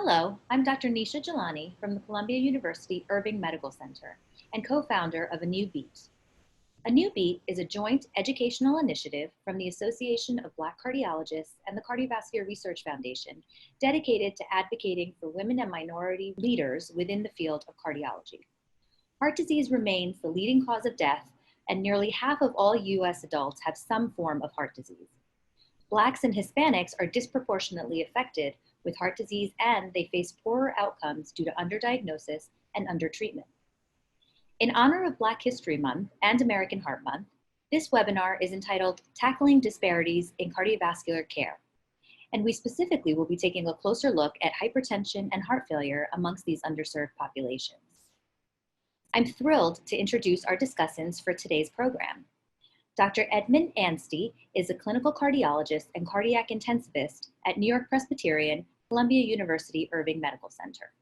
Hello, I'm Dr. Nisha Jhalani from the Columbia University Irving Medical Center and co-founder of A New Beat. A New Beat is a joint educational initiative from the Association of Black Cardiologists and the Cardiovascular Research Foundation dedicated to advocating for women and minority leaders within the field of cardiology. Heart disease remains the leading cause of death, and nearly half of all US adults have some form of heart disease. Blacks and Hispanics are disproportionately affected with heart disease, and they face poorer outcomes due to underdiagnosis and undertreatment. In honor of Black History Month and American Heart Month, this webinar is entitled Tackling Disparities in Cardiovascular Care, and we specifically will be taking a closer look at hypertension and heart failure amongst these underserved populations. I'm thrilled to introduce our discussants for today's program. Dr. Edmund Anstey is a clinical cardiologist and cardiac intensivist at New York Presbyterian, Columbia University Irving Medical Center.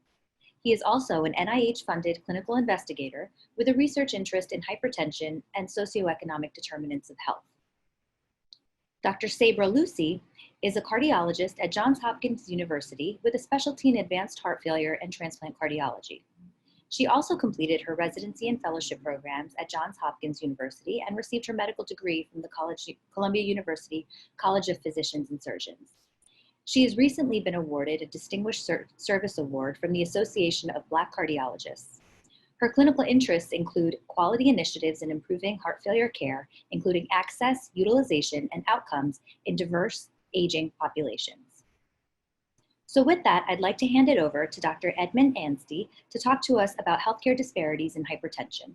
He is also an NIH-funded clinical investigator with a research interest in hypertension and socioeconomic determinants of health. Dr. Sabra Lucy is a cardiologist at Johns Hopkins University with a specialty in advanced heart failure and transplant cardiology. She also completed her residency and fellowship programs at Johns Hopkins University and received her medical degree from the Columbia University College of Physicians and Surgeons. She has recently been awarded a Distinguished Service Award from the Association of Black Cardiologists. Her clinical interests include quality initiatives in improving heart failure care, including access, utilization, and outcomes in diverse aging populations. So with that, I'd like to hand it over to Dr. Edmund Anstey to talk to us about healthcare disparities in hypertension.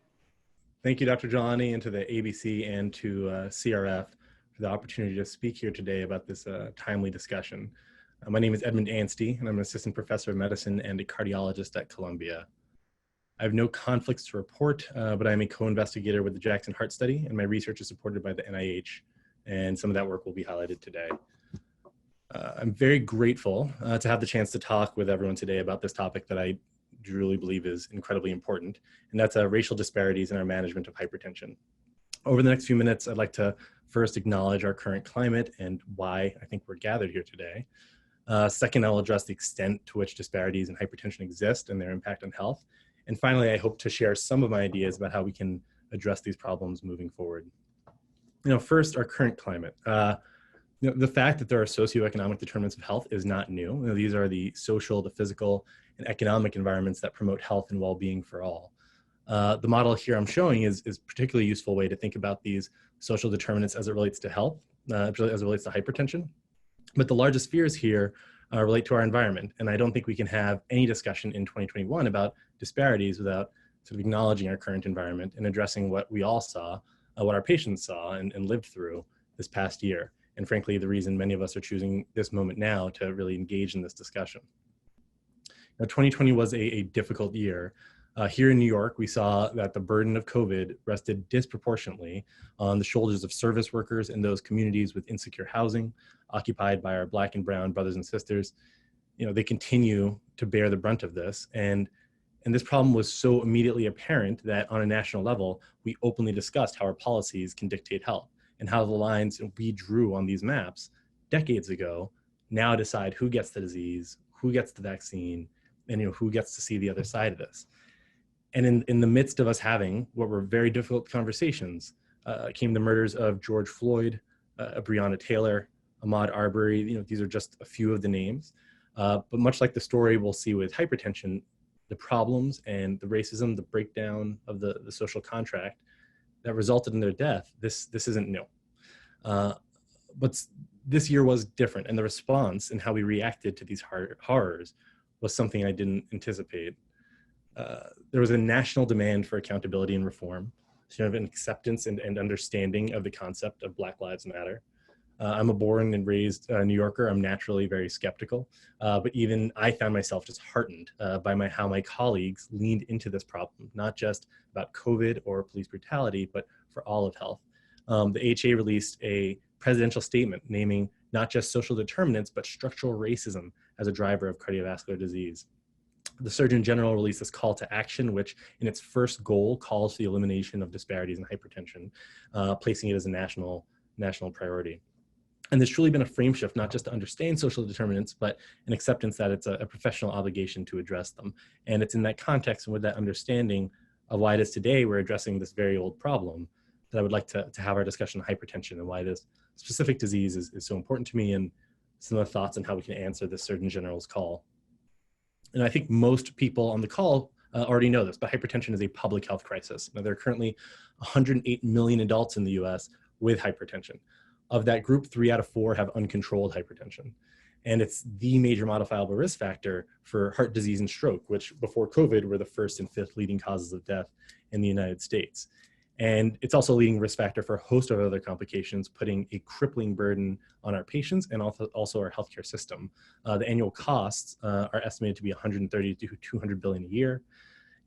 Thank you, Dr. Jhalani, and to the ABC and to CRF for the opportunity to speak here today about this timely discussion. My name is Edmund Anstey, and I'm an assistant professor of medicine and a cardiologist at Columbia. I have no conflicts to report, but I'm a co-investigator with the Jackson Heart Study, and my research is supported by the NIH, and some of that work will be highlighted today. I'm very grateful to have the chance to talk with everyone today about this topic that I truly believe is incredibly important, and that's racial disparities in our management of hypertension. Over the next few minutes, I'd like to first acknowledge our current climate and why I think we're gathered here today. Second, I'll address the extent to which disparities in hypertension exist and their impact on health. And finally, I hope to share some of my ideas about how we can address these problems moving forward. First, our current climate. The fact that there are socioeconomic determinants of health is not new. These are the social, the physical, and economic environments that promote health and well-being for all. The model here I'm showing is a particularly useful way to think about these social determinants as it relates to health, as it relates to hypertension. But the largest fears here relate to our environment. And I don't think we can have any discussion in 2021 about disparities without sort of acknowledging our current environment and addressing what we all saw, what our patients saw and lived through this past year. And frankly, the reason many of us are choosing this moment now to really engage in this discussion. Now, 2020 was a difficult year. Here in New York, we saw that the burden of COVID rested disproportionately on the shoulders of service workers in those communities with insecure housing, occupied by our Black and brown brothers and sisters. They continue to bear the brunt of this. And this problem was so immediately apparent that on a national level, we openly discussed how our policies can dictate health and how the lines we drew on these maps decades ago now decide who gets the disease, who gets the vaccine, and who gets to see the other side of this. And in the midst of us having what were very difficult conversations came the murders of George Floyd, Breonna Taylor, Ahmaud Arbery. These are just a few of the names. But much like the story we'll see with hypertension, the problems and the racism, the breakdown of the social contract that resulted in their death, this isn't new. But this year was different, and the response and how we reacted to these horrors was something I didn't anticipate. There was a national demand for accountability and reform, sort of an acceptance and understanding of the concept of Black Lives Matter. I'm a born and raised New Yorker. I'm naturally very skeptical, but even I found myself just heartened by how my colleagues leaned into this problem, not just about COVID or police brutality, but for all of health. The AHA released a presidential statement naming not just social determinants, but structural racism as a driver of cardiovascular disease. The Surgeon General released this call to action, which in its first goal calls for the elimination of disparities in hypertension, placing it as a national priority. And there's truly been a frame shift, not just to understand social determinants, but an acceptance that it's a professional obligation to address them. And it's in that context and with that understanding of why it is today we're addressing this very old problem that I would like to have our discussion on hypertension and why this specific disease is so important to me, and some of the thoughts on how we can answer the Surgeon General's call. And I think most people on the call already know this, but hypertension is a public health crisis. Now, there are currently 108 million adults in the US with hypertension. Of that group, 3 out of 4 have uncontrolled hypertension. And it's the major modifiable risk factor for heart disease and stroke, which before COVID were the 1st and 5th leading causes of death in the United States. And it's also a leading risk factor for a host of other complications, putting a crippling burden on our patients and also our healthcare system. The annual costs are estimated to be 130 to 200 billion a year.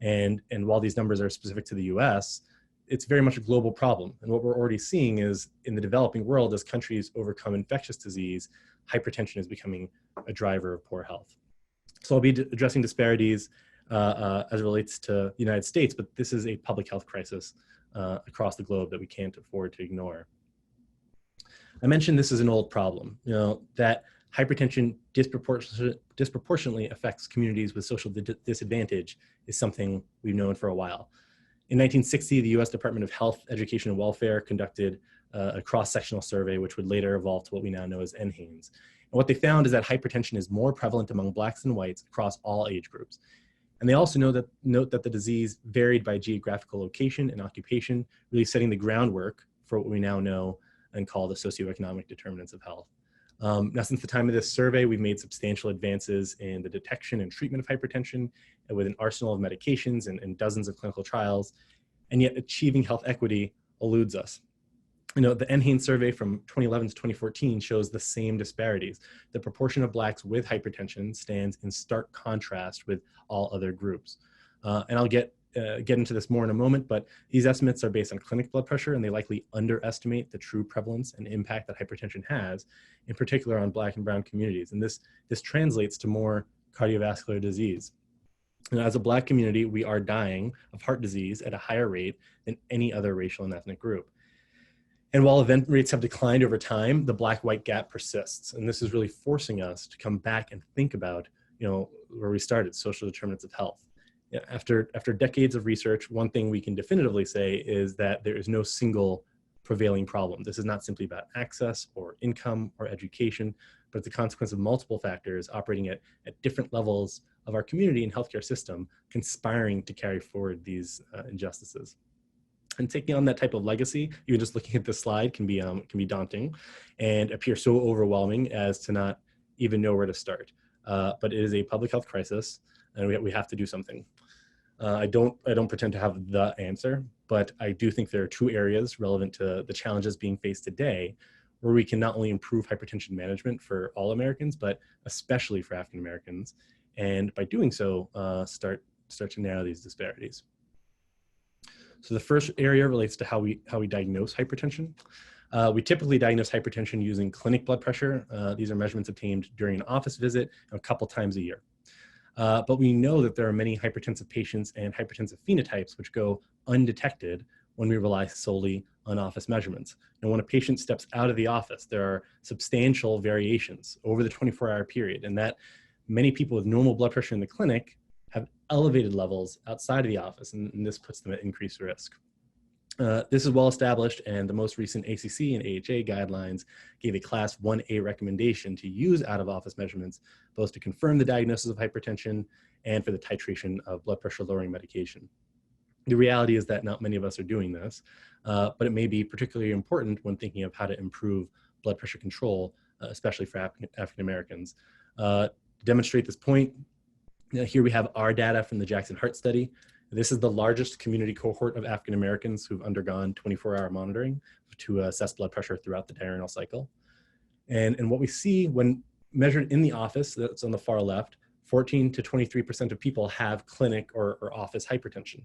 And while these numbers are specific to the US, it's very much a global problem. And what we're already seeing is in the developing world, as countries overcome infectious disease, hypertension is becoming a driver of poor health. So I'll be addressing disparities as it relates to the United States, but this is a public health crisis across the globe that we can't afford to ignore. I mentioned this is an old problem, that hypertension disproportionately affects communities with social disadvantage is something we've known for a while. In 1960, the US Department of Health, Education, and Welfare conducted a cross-sectional survey, which would later evolve to what we now know as NHANES. And what they found is that hypertension is more prevalent among Blacks and whites across all age groups. And they also note that the disease varied by geographical location and occupation, really setting the groundwork for what we now know and call the socioeconomic determinants of health. Now, since the time of this survey, we've made substantial advances in the detection and treatment of hypertension with an arsenal of medications and dozens of clinical trials, and yet achieving health equity eludes us. The NHANES survey from 2011 to 2014 shows the same disparities. The proportion of Blacks with hypertension stands in stark contrast with all other groups. And I'll get into this more in a moment, but these estimates are based on clinic blood pressure, and they likely underestimate the true prevalence and impact that hypertension has, in particular on Black and Brown communities. And this translates to more cardiovascular disease. And as a Black community, we are dying of heart disease at a higher rate than any other racial and ethnic group. And while event rates have declined over time, the Black-white gap persists. And this is really forcing us to come back and think about, where we started, social determinants of health. After decades of research, one thing we can definitively say is that there is no single prevailing problem. This is not simply about access or income or education, but it's a consequence of multiple factors operating at different levels of our community and healthcare system, conspiring to carry forward these injustices. And taking on that type of legacy, even just looking at this slide, can be daunting and appear so overwhelming as to not even know where to start. But it is a public health crisis, and we have to do something. I don't pretend to have the answer, but I do think there are 2 areas relevant to the challenges being faced today where we can not only improve hypertension management for all Americans, but especially for African Americans, and by doing so, start to narrow these disparities. So the first area relates to how we diagnose hypertension. We typically diagnose hypertension using clinic blood pressure. These are measurements obtained during an office visit a couple times a year. But we know that there are many hypertensive patients and hypertensive phenotypes which go undetected when we rely solely on office measurements. And when a patient steps out of the office, there are substantial variations over the 24-hour period, and that many people with normal blood pressure in the clinic have elevated levels outside of the office, and this puts them at increased risk. This is well established, and the most recent ACC and AHA guidelines gave a class 1A recommendation to use out-of-office measurements, both to confirm the diagnosis of hypertension and for the titration of blood pressure lowering medication. The reality is that not many of us are doing this, but it may be particularly important when thinking of how to improve blood pressure control, especially for African Americans. To demonstrate this point, here we have our data from the Jackson Heart Study. This is the largest community cohort of African Americans who've undergone 24-hour monitoring to assess blood pressure throughout the diurnal cycle. And what we see when measured in the office, that's on the far left, 14 to 23% of people have clinic or office hypertension.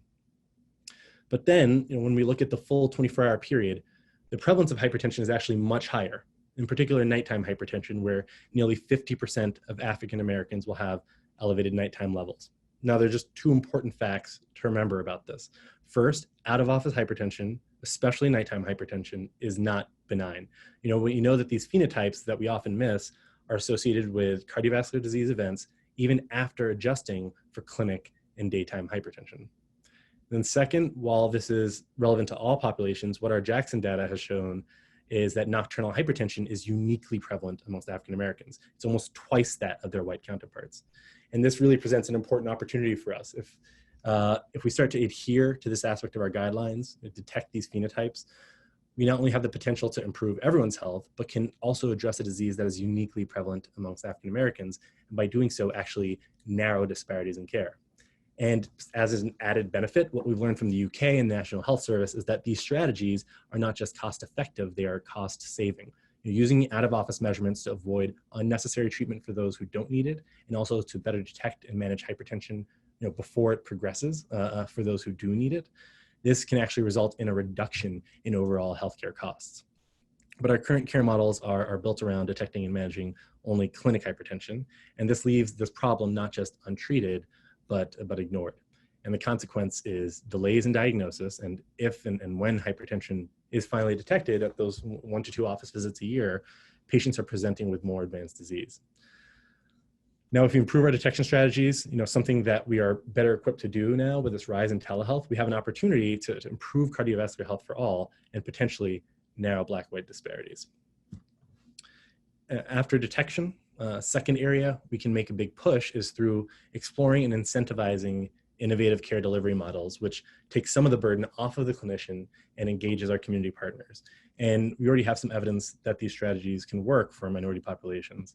But then, when we look at the full 24-hour period, the prevalence of hypertension is actually much higher, in particular nighttime hypertension, where nearly 50% of African Americans will have elevated nighttime levels. Now, there are just 2 important facts to remember about this. First, out-of-office hypertension, especially nighttime hypertension, is not benign. We know that these phenotypes that we often miss are associated with cardiovascular disease events even after adjusting for clinic and daytime hypertension. Then second, while this is relevant to all populations, what our Jackson data has shown is that nocturnal hypertension is uniquely prevalent amongst African Americans. It's almost twice that of their white counterparts. And this really presents an important opportunity for us. If we start to adhere to this aspect of our guidelines, detect these phenotypes, we not only have the potential to improve everyone's health, but can also address a disease that is uniquely prevalent amongst African Americans, and by doing so, actually narrow disparities in care. And as an added benefit, what we've learned from the UK and the National Health Service is that these strategies are not just cost effective, they are cost saving. Using out-of-office measurements to avoid unnecessary treatment for those who don't need it, and also to better detect and manage hypertension before it progresses for those who do need it. This can actually result in a reduction in overall healthcare costs. But our current care models are built around detecting and managing only clinic hypertension, and this leaves this problem not just untreated, but ignored. And the consequence is delays in diagnosis, and if and when hypertension is finally detected at those 1 to 2 office visits a year, patients are presenting with more advanced disease. Now, if we improve our detection strategies, something that we are better equipped to do now with this rise in telehealth, we have an opportunity to improve cardiovascular health for all and potentially narrow Black-white disparities. After detection, second area we can make a big push is through exploring and incentivizing innovative care delivery models, which takes some of the burden off of the clinician and engages our community partners. And we already have some evidence that these strategies can work for minority populations.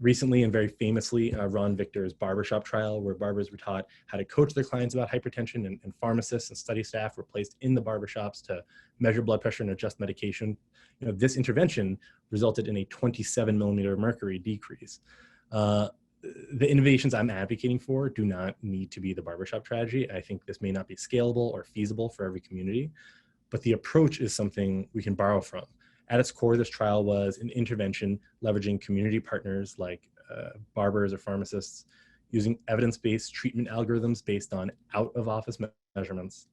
Recently and very famously, Ron Victor's barbershop trial, where barbers were taught how to coach their clients about hypertension, and pharmacists and study staff were placed in the barbershops to measure blood pressure and adjust medication. This intervention resulted in a 27 millimeter mercury decrease. The innovations I'm advocating for do not need to be the barbershop strategy. I think this may not be scalable or feasible for every community, but the approach is something we can borrow from. At its core, this trial was an intervention leveraging community partners like barbers or pharmacists, using evidence-based treatment algorithms based on out-of-office measurements,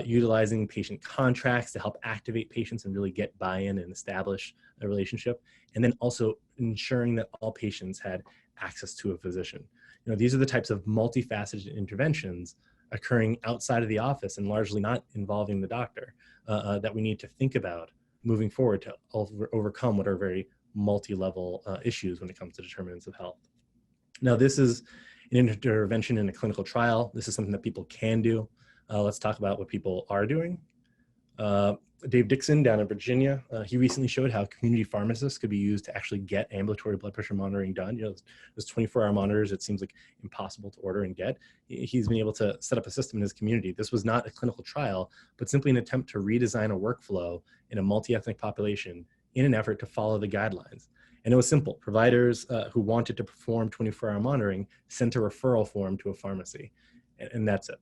utilizing patient contracts to help activate patients and really get buy-in and establish a relationship, and then also ensuring that all patients had access to a physician. These are the types of multifaceted interventions occurring outside of the office and largely not involving the doctor that we need to think about moving forward to overcome what are very multi-level issues when it comes to determinants of health. Now, this is an intervention in a clinical trial. This is something that people can do. Let's talk about what people are doing. Dave Dixon down in Virginia, he recently showed how community pharmacists could be used to actually get ambulatory blood pressure monitoring done. Those 24-hour monitors, it seems like impossible to order and get. He's been able to set up a system in his community. This was not a clinical trial, but simply an attempt to redesign a workflow in a multi-ethnic population in an effort to follow the guidelines. And it was simple. Providers who wanted to perform 24-hour monitoring sent a referral form to a pharmacy, and that's it.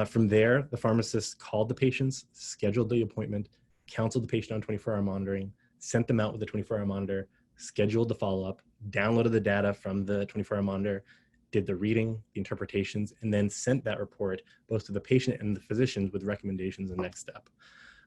From there, the pharmacist called the patients, scheduled the appointment, counseled the patient on 24-hour monitoring, sent them out with the 24-hour monitor, scheduled the follow-up, downloaded the data from the 24-hour monitor, did the reading, the interpretations, and then sent that report both to the patient and the physicians with recommendations and next step.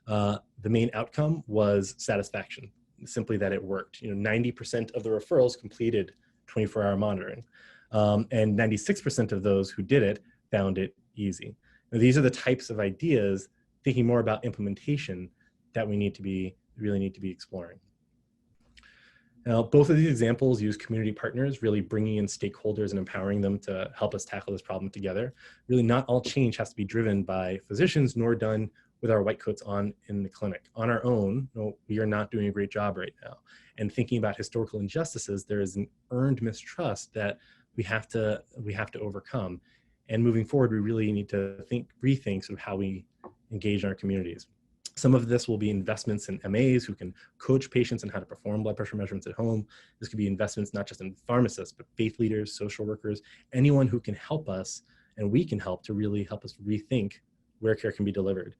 The main outcome was satisfaction, simply that it worked. 90% of the referrals completed 24-hour monitoring, and 96% of those who did it found it easy. Now, these are the types of ideas, thinking more about implementation, that we really need to be exploring. Now, both of these examples use community partners, really bringing in stakeholders and empowering them to help us tackle this problem together. Really, not all change has to be driven by physicians, nor done with our white coats on in the clinic. On our own, we are not doing a great job right now. And thinking about historical injustices, there is an earned mistrust that we have to overcome. And moving forward, we really need to rethink sort of how we engage in our communities. Some of this will be investments in MAs who can coach patients on how to perform blood pressure measurements at home. This could be investments not just in pharmacists, but faith leaders, social workers, anyone who can help us, and we can help to really help us rethink where care can be delivered.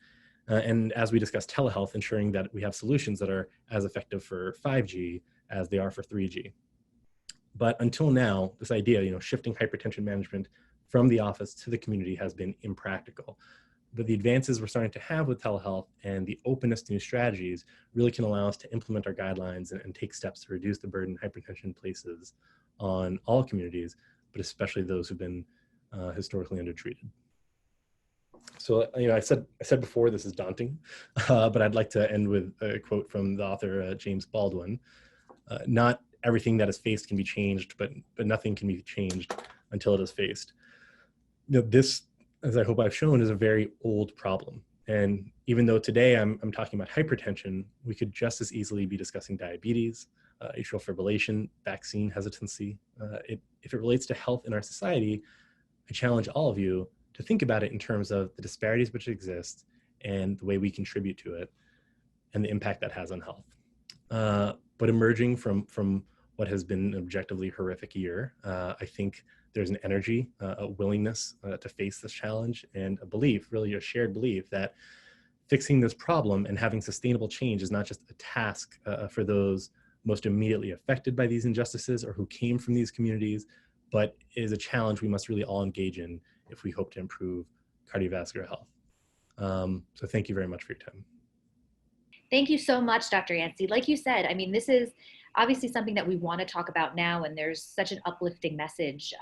And as we discussed telehealth, ensuring that we have solutions that are as effective for 5G as they are for 3G. But until now, this idea, shifting hypertension management from the office to the community has been impractical. But the advances we're starting to have with telehealth and the openness to new strategies really can allow us to implement our guidelines and take steps to reduce the burden hypertension places on all communities, but especially those who've been historically undertreated. So, I said before, this is daunting, but I'd like to end with a quote from the author, James Baldwin. Not everything that is faced can be changed, but nothing can be changed until it is faced. This, as I hope I've shown, is a very old problem. And even though today I'm talking about hypertension, we could just as easily be discussing diabetes, atrial fibrillation, vaccine hesitancy. If it relates to health in our society, I challenge all of you to think about it in terms of the disparities which exist and the way we contribute to it and the impact that has on health. But emerging from what has been an objectively horrific year, I think there's an energy, a willingness to face this challenge, and a belief, really a shared belief, that fixing this problem and having sustainable change is not just a task for those most immediately affected by these injustices or who came from these communities, but is a challenge we must really all engage in if we hope to improve cardiovascular health. So thank you very much for your time. Thank you so much, Dr. Anstey. Like you said, I mean, this is obviously something that we want to talk about now, and there's such an uplifting message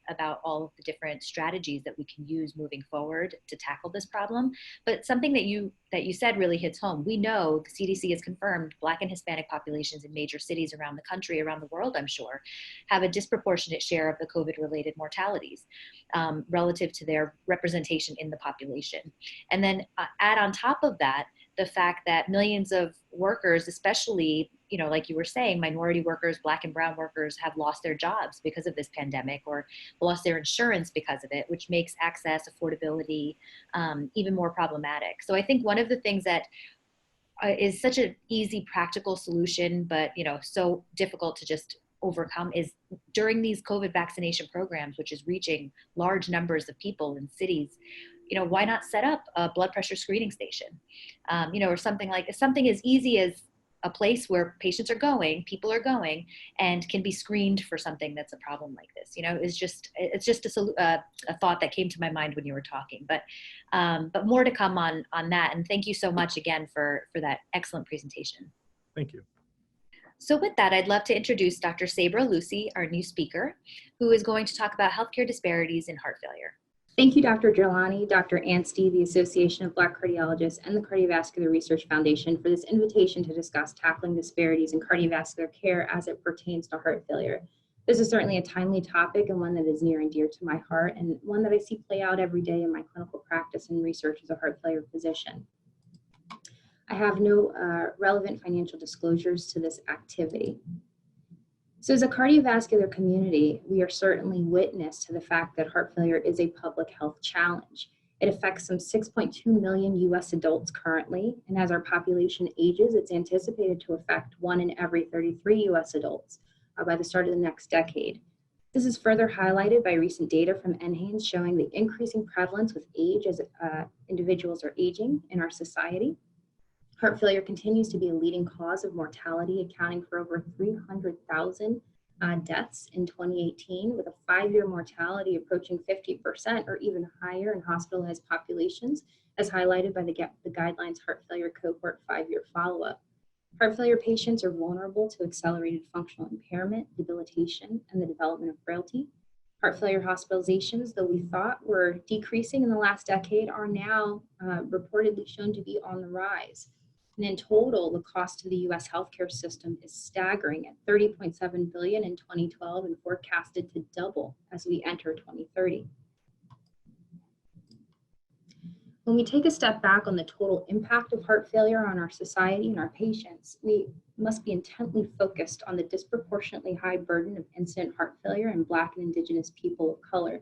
about all of the different strategies that we can use moving forward to tackle this problem. But something that you said really hits home. We know the CDC has confirmed Black and Hispanic populations in major cities around the country, around the world, I'm sure, have a disproportionate share of the COVID-related mortalities relative to their representation in the population. And then add on top of that, the fact that millions of workers, especially, like you were saying, minority workers, Black and brown workers, have lost their jobs because of this pandemic or lost their insurance because of it, which makes access, affordability even more problematic. So I think one of the things that is such an easy, practical solution, but so difficult to just overcome is during these COVID vaccination programs, which is reaching large numbers of people in cities, why not set up a blood pressure screening station, or something as easy as a place where patients are going, people are going, and can be screened for something that's a problem like this. It's just a thought that came to my mind when you were talking. But more to come on that. And thank you so much again for that excellent presentation. Thank you. So with that, I'd love to introduce Dr. Sabra Lucy, our new speaker, who is going to talk about healthcare disparities in heart failure. Thank you, Dr. Jhalani, Dr. Anstey, the Association of Black Cardiologists, and the Cardiovascular Research Foundation for this invitation to discuss tackling disparities in cardiovascular care as it pertains to heart failure. This is certainly a timely topic and one that is near and dear to my heart, and one that I see play out every day in my clinical practice and research as a heart failure physician. I have no relevant financial disclosures to this activity. So as a cardiovascular community, we are certainly witness to the fact that heart failure is a public health challenge. It affects some 6.2 million US adults currently, and as our population ages, it's anticipated to affect 1 in every 33 US adults by the start of the next decade. This is further highlighted by recent data from NHANES showing the increasing prevalence with age as individuals are aging in our society. Heart failure continues to be a leading cause of mortality, accounting for over 300,000 deaths in 2018, with a 5-year mortality approaching 50% or even higher in hospitalized populations, as highlighted by the guidelines Heart Failure Cohort 5-year follow-up. Heart failure patients are vulnerable to accelerated functional impairment, debilitation, and the development of frailty. Heart failure hospitalizations, though we thought were decreasing in the last decade, are now reportedly shown to be on the rise. And in total, the cost to the US healthcare system is staggering at $30.7 billion in 2012 and forecasted to double as we enter 2030. When we take a step back on the total impact of heart failure on our society and our patients, we must be intently focused on the disproportionately high burden of incident heart failure in Black and Indigenous people of color.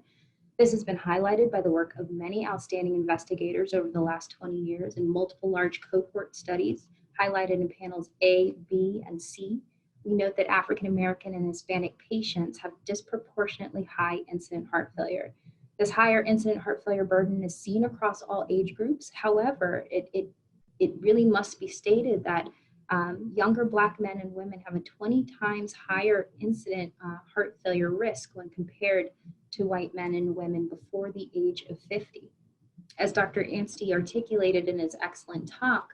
This has been highlighted by the work of many outstanding investigators over the last 20 years in multiple large cohort studies highlighted in panels A, B, and C. We note that African American and Hispanic patients have disproportionately high incident heart failure. This higher incident heart failure burden is seen across all age groups. However, it really must be stated that younger Black men and women have a 20 times higher incident heart failure risk when compared to white men and women before the age of 50. As Dr. Anstey articulated in his excellent talk,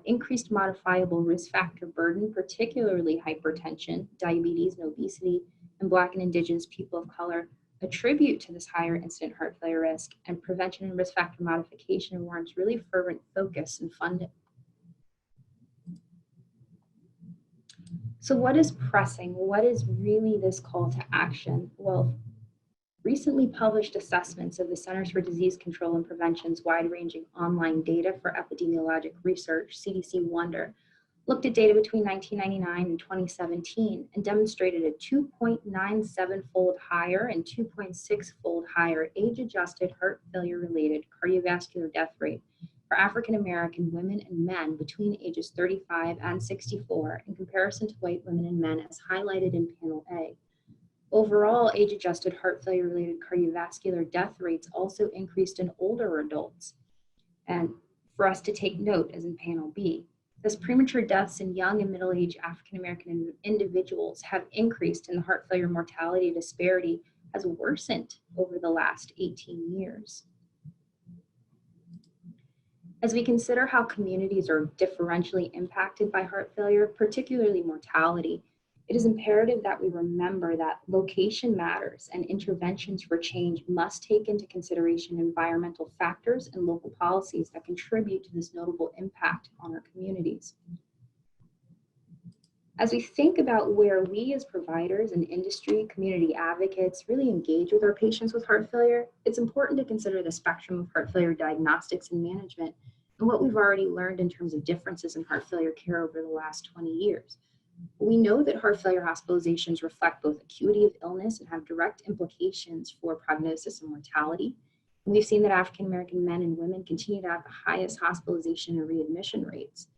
increased modifiable risk factor burden, particularly hypertension, diabetes, and obesity, and Black and Indigenous people of color attribute to this higher incident heart failure risk, and prevention and risk factor modification warrants really fervent focus and funding. So what is pressing? What is really this call to action? Well, recently published assessments of the Centers for Disease Control and Prevention's wide-ranging online data for epidemiologic research, CDC Wonder, looked at data between 1999 and 2017 and demonstrated a 2.97-fold higher and 2.6-fold higher age-adjusted heart failure-related cardiovascular death rate for African American women and men between ages 35 and 64 in comparison to white women and men as highlighted in panel A. Overall, age-adjusted heart failure-related cardiovascular death rates also increased in older adults. And for us to take note, as in panel B, thus premature deaths in young and middle-aged African-American individuals have increased, and the heart failure mortality disparity has worsened over the last 18 years. As we consider how communities are differentially impacted by heart failure, particularly mortality, it is imperative that we remember that location matters and interventions for change must take into consideration environmental factors and local policies that contribute to this notable impact on our communities. As we think about where we as providers and industry, community advocates really engage with our patients with heart failure, it's important to consider the spectrum of heart failure diagnostics and management and what we've already learned in terms of differences in heart failure care over the last 20 years. We know that heart failure hospitalizations reflect both acuity of illness and have direct implications for prognosis and mortality. And we've seen that African American men and women continue to have the highest hospitalization and readmission rates.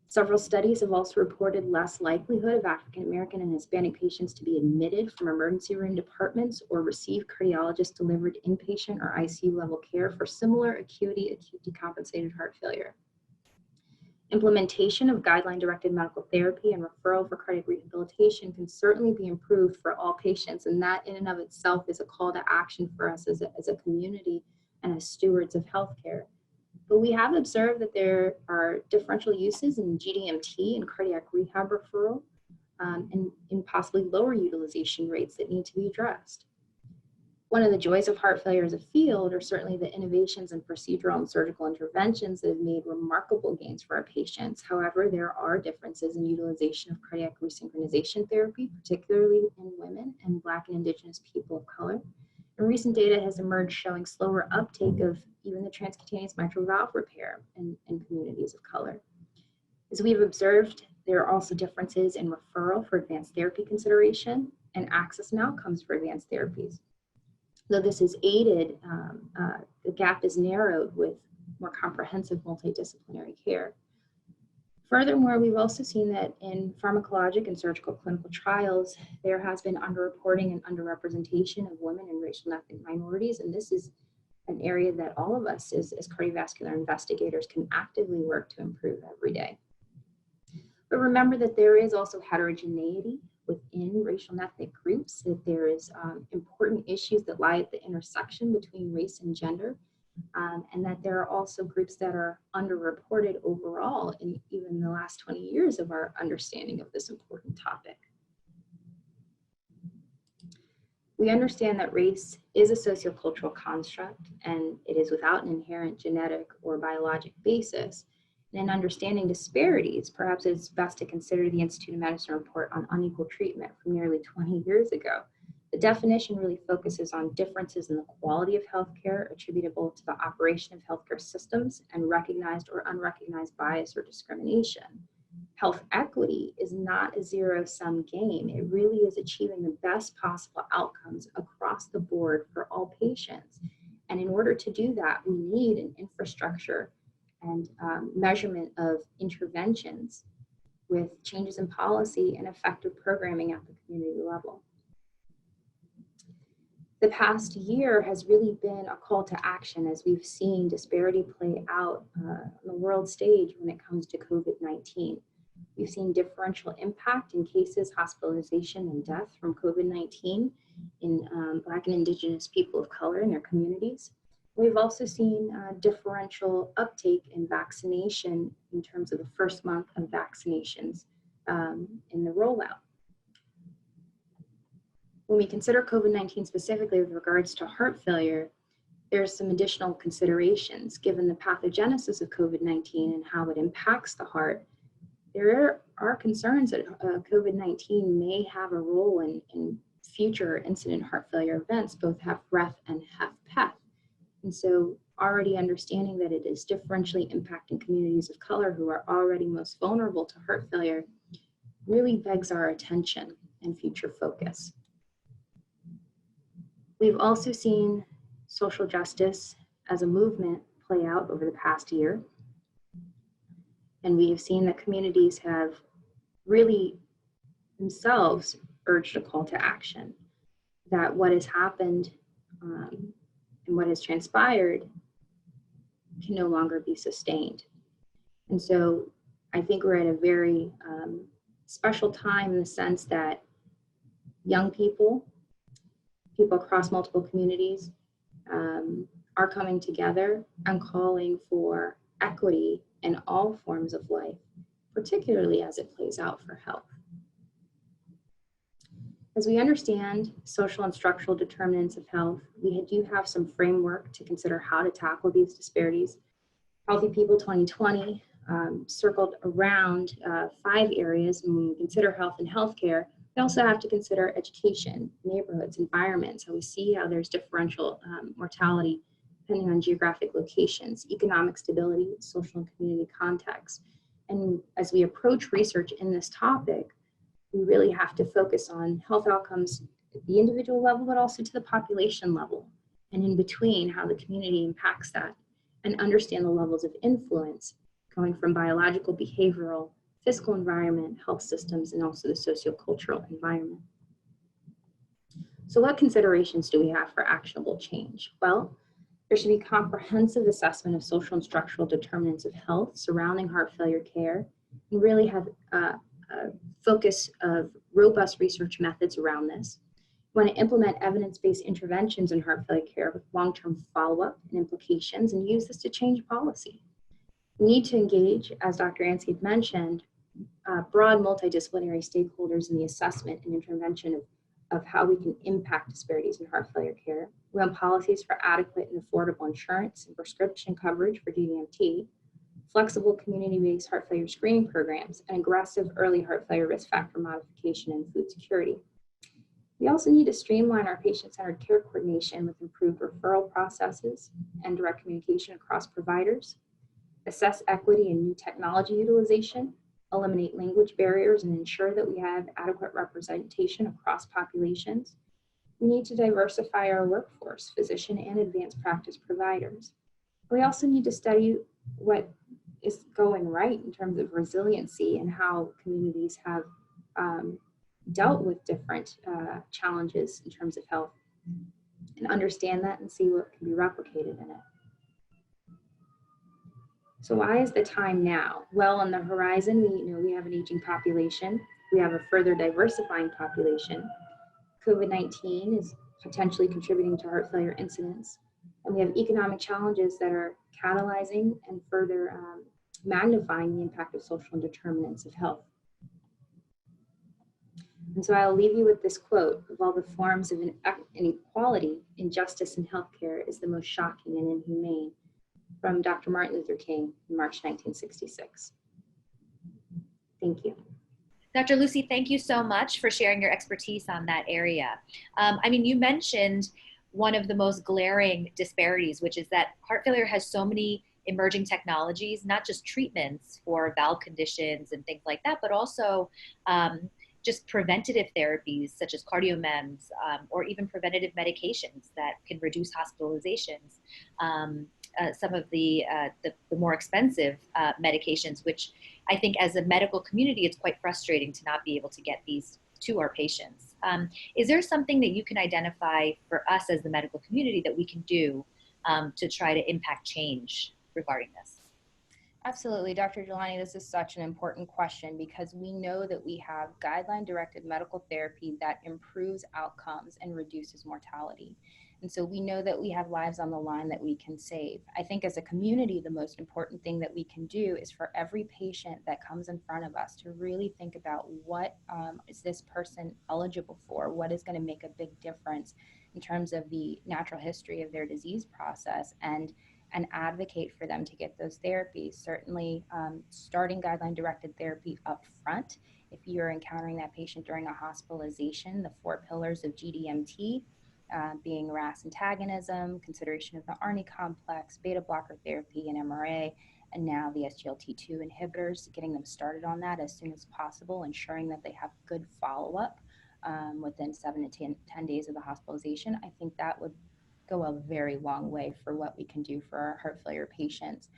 Several studies have also reported less likelihood of African American and Hispanic patients to be admitted from emergency room departments or receive cardiologist-delivered inpatient or ICU level care for similar acute decompensated heart failure. Implementation of guideline-directed medical therapy and referral for cardiac rehabilitation can certainly be improved for all patients, and that in and of itself is a call to action for us as a community and as stewards of healthcare. But we have observed that there are differential uses in Gdmt and cardiac rehab referral and in possibly lower utilization rates that need to be addressed. One of the joys of heart failure as a field are certainly the innovations in procedural and surgical interventions that have made remarkable gains for our patients. However, there are differences in utilization of cardiac resynchronization therapy, particularly in women and Black and Indigenous people of color. And recent data has emerged showing slower uptake of even the transcutaneous mitral valve repair in communities of color. As we've observed, there are also differences in referral for advanced therapy consideration and access and outcomes for advanced therapies. Though this is aided, the gap is narrowed with more comprehensive multidisciplinary care. Furthermore, we've also seen that in pharmacologic and surgical clinical trials, there has been underreporting and underrepresentation of women and racial and ethnic minorities, and this is an area that all of us as cardiovascular investigators can actively work to improve every day. But remember that there is also heterogeneity within racial and ethnic groups, that there is important issues that lie at the intersection between race and gender, and that there are also groups that are underreported overall in even the last 20 years of our understanding of this important topic. We understand that race is a sociocultural construct, and it is without an inherent genetic or biologic basis. And in understanding disparities, perhaps it's best to consider the Institute of Medicine report on unequal treatment from nearly 20 years ago. The definition really focuses on differences in the quality of healthcare attributable to the operation of healthcare systems and recognized or unrecognized bias or discrimination. Health equity is not a zero-sum game. It really is achieving the best possible outcomes across the board for all patients. And in order to do that, we need an infrastructure and measurement of interventions with changes in policy and effective programming at the community level. The past year has really been a call to action as we've seen disparity play out on the world stage when it comes to COVID-19. We've seen differential impact in cases, hospitalization, and death from COVID-19 in Black and Indigenous people of color in their communities. We've also seen differential uptake in vaccination in terms of the first month of vaccinations in the rollout. When we consider COVID-19 specifically with regards to heart failure, there's some additional considerations given the pathogenesis of COVID-19 and how it impacts the heart. There are concerns that COVID-19 may have a role in future incident heart failure events, both HFrEF and HFpEF. And so already understanding that it is differentially impacting communities of color who are already most vulnerable to heart failure really begs our attention and future focus. We've also seen social justice as a movement play out over the past year. And we have seen that communities have really themselves urged a call to action, that what has happened and what has transpired can no longer be sustained. And so I think we're at a very special time in the sense that young people across multiple communities are coming together and calling for equity in all forms of life, particularly as it plays out for health. As we understand social and structural determinants of health, we do have some framework to consider how to tackle these disparities. Healthy People 2020 circled around 5 areas, and when we consider health and healthcare, we also have to consider education, neighborhoods, environments, how we see how there's differential mortality depending on geographic locations, economic stability, social and community context. And as we approach research in this topic, we really have to focus on health outcomes at the individual level, but also to the population level, and in between, how the community impacts that, and understand the levels of influence going from biological, behavioral, physical environment, health systems, and also the sociocultural environment. So what considerations do we have for actionable change? Well, there should be comprehensive assessment of social and structural determinants of health surrounding heart failure care, and really have a focus of robust research methods around this. We want to implement evidence-based interventions in heart failure care with long-term follow-up and implications, and use this to change policy. We need to engage, as Dr. Anstey had mentioned, broad multidisciplinary stakeholders in the assessment and intervention of how we can impact disparities in heart failure care. We want policies for adequate and affordable insurance and prescription coverage for Gdmt, flexible community-based heart failure screening programs, and aggressive early heart failure risk factor modification and food security. We also need to streamline our patient-centered care coordination with improved referral processes and direct communication across providers, assess equity in new technology utilization, eliminate language barriers, and ensure that we have adequate representation across populations. We need to diversify our workforce, physician and advanced practice providers. We also need to study what is going right in terms of resiliency and how communities have dealt with different challenges in terms of health, and understand that and see what can be replicated in it. So why is the time now? Well, on the horizon, we have an aging population. We have a further diversifying population. COVID-19 is potentially contributing to heart failure incidence. And we have economic challenges that are catalyzing and further magnifying the impact of social determinants of health. And so I'll leave you with this quote: of all the forms of inequality, injustice in healthcare is the most shocking and inhumane, from Dr. Martin Luther King in March 1966. Thank you. Dr. Lucy, thank you so much for sharing your expertise on that area. You mentioned one of the most glaring disparities, which is that heart failure has so many emerging technologies, not just treatments for valve conditions and things like that, but also just preventative therapies such as cardiomems or even preventative medications that can reduce hospitalizations. Some of the more expensive medications, which I think as a medical community, it's quite frustrating to not be able to get these to our patients. Is there something that you can identify for us as the medical community that we can do to try to impact change regarding this? Absolutely, Dr. Jhalani, this is such an important question because we know that we have guideline-directed medical therapy that improves outcomes and reduces mortality. And so we know that we have lives on the line that we can save. I think as a community, the most important thing that we can do is for every patient that comes in front of us to really think about what is this person eligible for, what is going to make a big difference in terms of the natural history of their disease process, and advocate for them to get those therapies. Certainly starting guideline-directed therapy up front. If you're encountering that patient during a hospitalization, the 4 pillars of Gdmt, being RAS antagonism, consideration of the ARNI complex, beta blocker therapy, and MRA, and now the SGLT2 inhibitors, getting them started on that as soon as possible, ensuring that they have good follow-up within 7 to 10 days of the hospitalization. I think that would go a very long way for what we can do for our heart failure patients.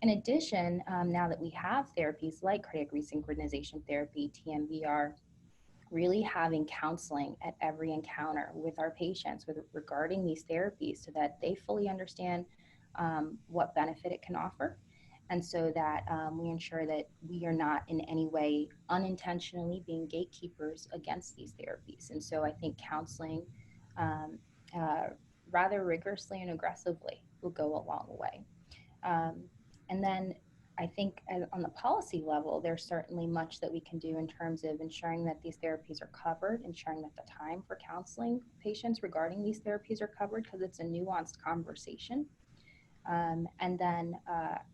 In addition, now that we have therapies like cardiac resynchronization therapy, TMVR, really having counseling at every encounter with our patients regarding these therapies so that they fully understand what benefit it can offer. And so that we ensure that we are not in any way unintentionally being gatekeepers against these therapies. And so I think counseling rather rigorously and aggressively will go a long way. And then I think on the policy level, there's certainly much that we can do in terms of ensuring that these therapies are covered, ensuring that the time for counseling patients regarding these therapies are covered, because it's a nuanced conversation. And then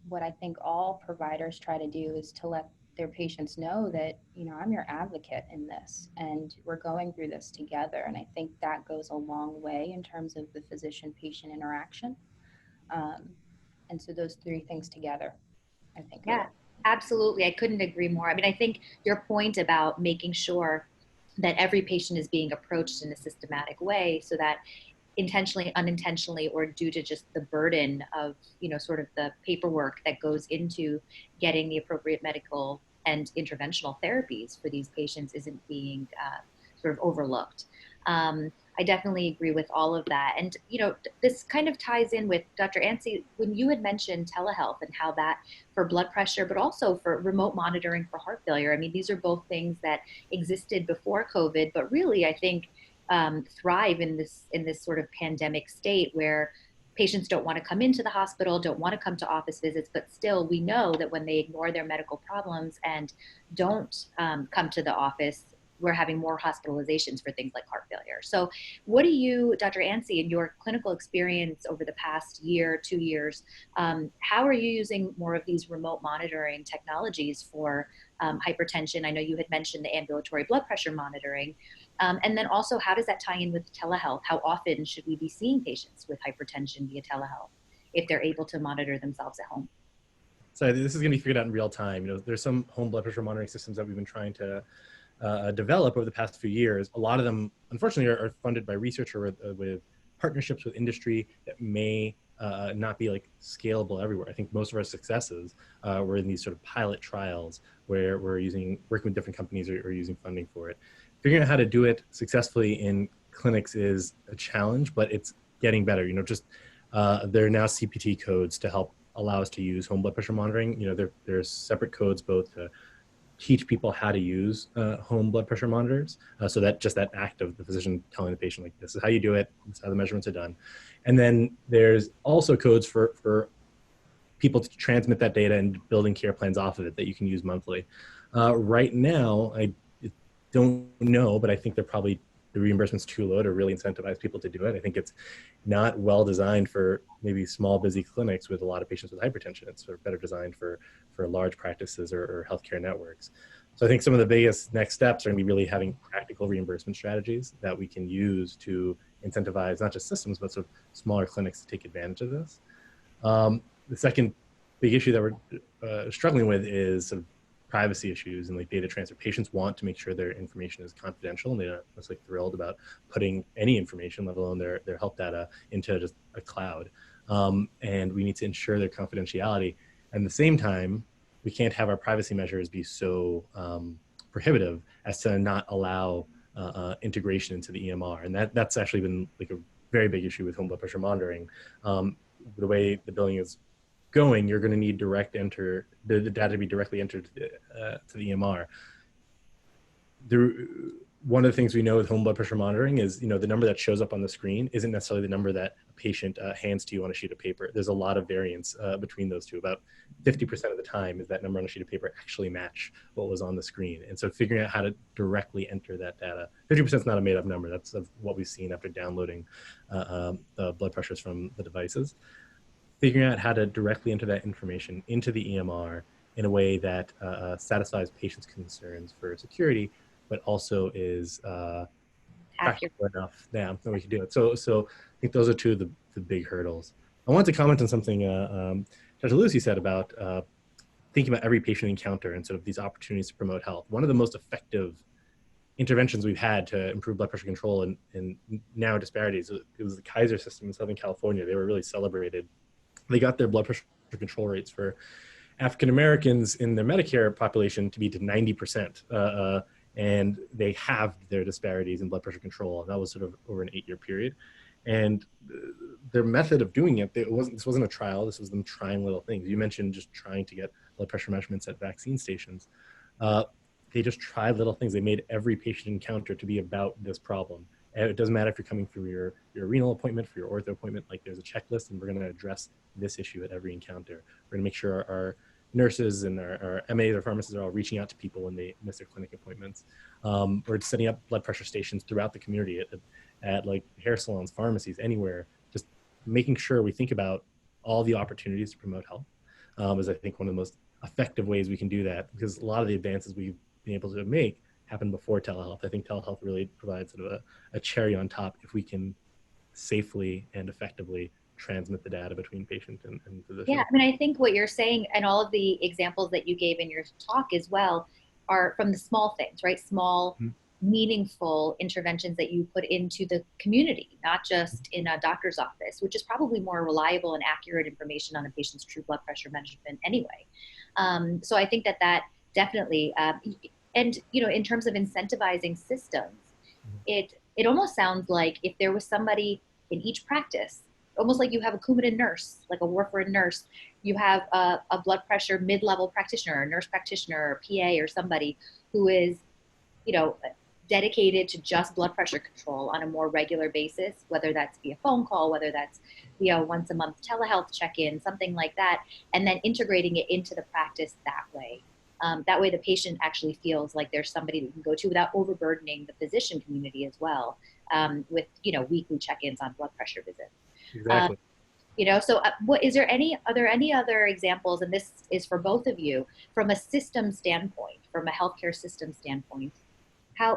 what I think all providers try to do is to let their patients know that, you know, I'm your advocate in this and we're going through this together. And I think that goes a long way in terms of the physician-patient interaction. And so those 3 things together, I think. Yeah, absolutely. I couldn't agree more. I mean, I think your point about making sure that every patient is being approached in a systematic way so that intentionally, unintentionally, or due to just the burden of, you know, sort of the paperwork that goes into getting the appropriate medical and interventional therapies for these patients isn't being sort of overlooked. I definitely agree with all of that. And, you know, this kind of ties in with Dr. Anstey, when you had mentioned telehealth and how that for blood pressure, but also for remote monitoring for heart failure. I mean, these are both things that existed before COVID, but really, I think, thrive in this sort of pandemic state where patients don't want to come into the hospital, don't want to come to office visits, but still we know that when they ignore their medical problems and don't come to the office, we're having more hospitalizations for things like heart failure. So what do you, Dr. Anstey, in your clinical experience over the past year, 2 years, how are you using more of these remote monitoring technologies for hypertension? I know you had mentioned the ambulatory blood pressure monitoring. And then also, how does that tie in with telehealth? How often should we be seeing patients with hypertension via telehealth if they're able to monitor themselves at home? So this is going to be figured out in real time. You know, there's some home blood pressure monitoring systems that we've been trying to develop over the past few years. A lot of them, unfortunately, are funded by research or with partnerships with industry that may not be like scalable everywhere. I think most of our successes were in these sort of pilot trials where we're working with different companies or using funding for it. Figuring out how to do it successfully in clinics is a challenge, but it's getting better. You know, just there are now CPT codes to help allow us to use home blood pressure monitoring. You know, there's separate codes both to teach people how to use home blood pressure monitors, so that just that act of the physician telling the patient, like, this is how you do it, this is how the measurements are done. And then there's also codes for people to transmit that data and building care plans off of it that you can use monthly. Right now, I don't know, but I think the reimbursement's too low to really incentivize people to do it. I think it's not well designed for maybe small, busy clinics with a lot of patients with hypertension. It's sort of better designed for large practices or healthcare networks. So I think some of the biggest next steps are going to be really having practical reimbursement strategies that we can use to incentivize not just systems, but sort of smaller clinics to take advantage of this. The second big issue that we're struggling with is sort of privacy issues and like data transfer. Patients want to make sure their information is confidential, and they're not necessarily thrilled about putting any information, let alone their health data, into just a cloud. And we need to ensure their confidentiality. At the same time, we can't have our privacy measures be so prohibitive as to not allow integration into the EMR. And that's actually been like a very big issue with home blood pressure monitoring. The way the billing is going, you're going to need the data to be directly entered to the EMR. one of the things we know with home blood pressure monitoring is, the number that shows up on the screen isn't necessarily the number that a patient hands to you on a sheet of paper. There's a lot of variance between those two. About 50% of the time is that number on a sheet of paper actually match what was on the screen. And so figuring out how to directly enter that data, 50% is not a made up number. That's what we've seen after downloading the blood pressures from the devices. Figuring out how to directly enter that information into the EMR in a way that satisfies patients' concerns for security, but also is practical enough that we can do it. So I think those are two of the big hurdles. I wanted to comment on something Dr. Lucy said about thinking about every patient encounter and sort of these opportunities to promote health. One of the most effective interventions we've had to improve blood pressure control and narrow disparities, it was the Kaiser system in Southern California. They were really celebrated. They got their blood pressure control rates for African Americans in their Medicare population to be to 90%. And they halved their disparities in blood pressure control. And that was sort of over an 8-year period. And their method of doing it, this wasn't a trial, this was them trying little things. You mentioned just trying to get blood pressure measurements at vaccine stations. They just tried little things. They made every patient encounter to be about this problem. And it doesn't matter if you're coming through your renal appointment, for your ortho appointment, like there's a checklist and we're gonna address this issue at every encounter. We're gonna make sure our nurses and our MAs or pharmacists are all reaching out to people when they miss their clinic appointments. We're setting up blood pressure stations throughout the community at like hair salons, pharmacies, anywhere, just making sure we think about all the opportunities to promote health is I think one of the most effective ways we can do that, because a lot of the advances we've been able to make happen before telehealth. I think telehealth really provides sort of a cherry on top if we can safely and effectively transmit the data between patient and physician. Yeah, I mean, I think what you're saying and all of the examples that you gave in your talk as well are from the small things, right? Small, meaningful interventions that you put into the community, not just in a doctor's office, which is probably more reliable and accurate information on a patient's true blood pressure management anyway. So I think that definitely, and in terms of incentivizing systems, it almost sounds like if there was somebody in each practice, almost like you have a Coumadin nurse, like a warfarin nurse, you have a blood pressure mid-level practitioner, a nurse practitioner, or PA, or somebody who is, dedicated to just blood pressure control on a more regular basis, whether that's via phone call, whether that's via once a month telehealth check-in, something like that, and then integrating it into the practice that way. That way the patient actually feels like there's somebody that you can go to without overburdening the physician community as well, with, weekly check-ins on blood pressure visits. Exactly. So are there any other examples, and this is for both of you, from a system standpoint, from a healthcare system standpoint,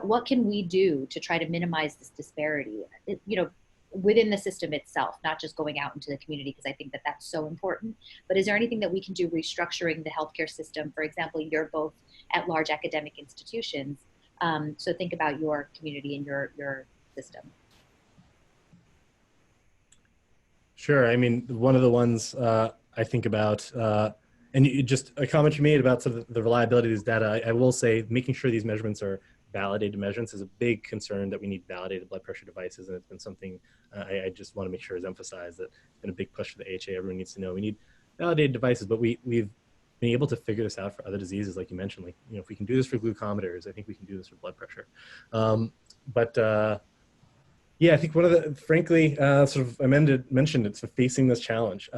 what can we do to try to minimize this disparity, within the system itself, not just going out into the community, because I think that that's so important, but is there anything that we can do restructuring the healthcare system? For example, you're both at large academic institutions, so think about your community and your system. Sure. I mean, one of the ones I think about, and just a comment you made about sort of the reliability of these data, I will say making sure these measurements are validated measurements is a big concern, that we need validated blood pressure devices. And it's been something I just want to make sure is emphasized, that it's been a big push for the AHA. Everyone needs to know we need validated devices, but we've been able to figure this out for other diseases, like you mentioned. Like, if we can do this for glucometers, I think we can do this for blood pressure. Yeah, I think one of the, frankly, sort of mentioned it's facing this challenge.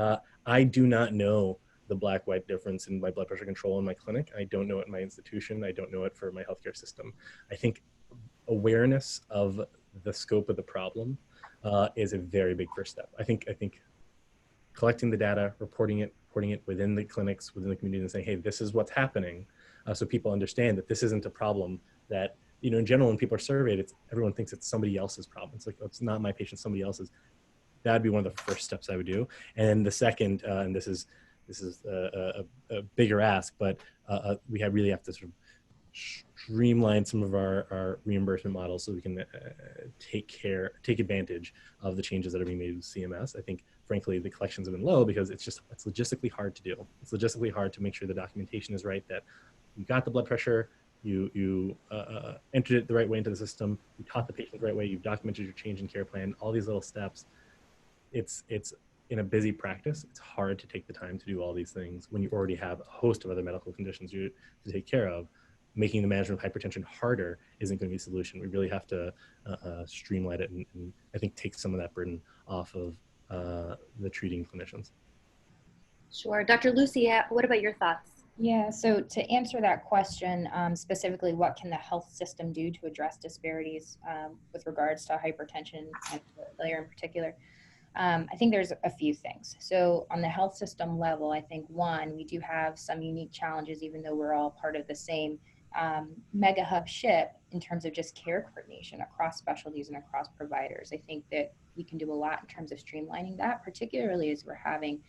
I do not know the black-white difference in my blood pressure control in my clinic. I don't know it in my institution. I don't know it for my healthcare system. I think awareness of the scope of the problem is a very big first step. I think collecting the data, reporting it within the clinics, within the community, and saying, hey, this is what's happening, so people understand that this isn't a problem that, in general, when people are surveyed, everyone thinks it's somebody else's problem. It's like, oh, it's not my patient, somebody else's. That'd be one of the first steps I would do. And the second, and this is a bigger ask, but we really have to sort of streamline some of our reimbursement models so we can take advantage of the changes that are being made with CMS. I think, frankly, the collections have been low because it's logistically hard to do. It's logistically hard to make sure the documentation is right, that you got the blood pressure, you entered it the right way into the system, you taught the patient the right way, you've documented your change in care plan, all these little steps. It's in a busy practice, it's hard to take the time to do all these things when you already have a host of other medical conditions to take care of. making the management of hypertension harder isn't going to be a solution. We really have to streamline it and I think take some of that burden off of the treating clinicians. Sure. Dr. Lucy, what about your thoughts? Yeah, so to answer that question, specifically, what can the health system do to address disparities with regards to hypertension and failure in particular? I think there's a few things. So on the health system level, I think one, we do have some unique challenges, even though we're all part of the same mega hub ship in terms of just care coordination across specialties and across providers. I think that we can do a lot in terms of streamlining that, particularly as we're having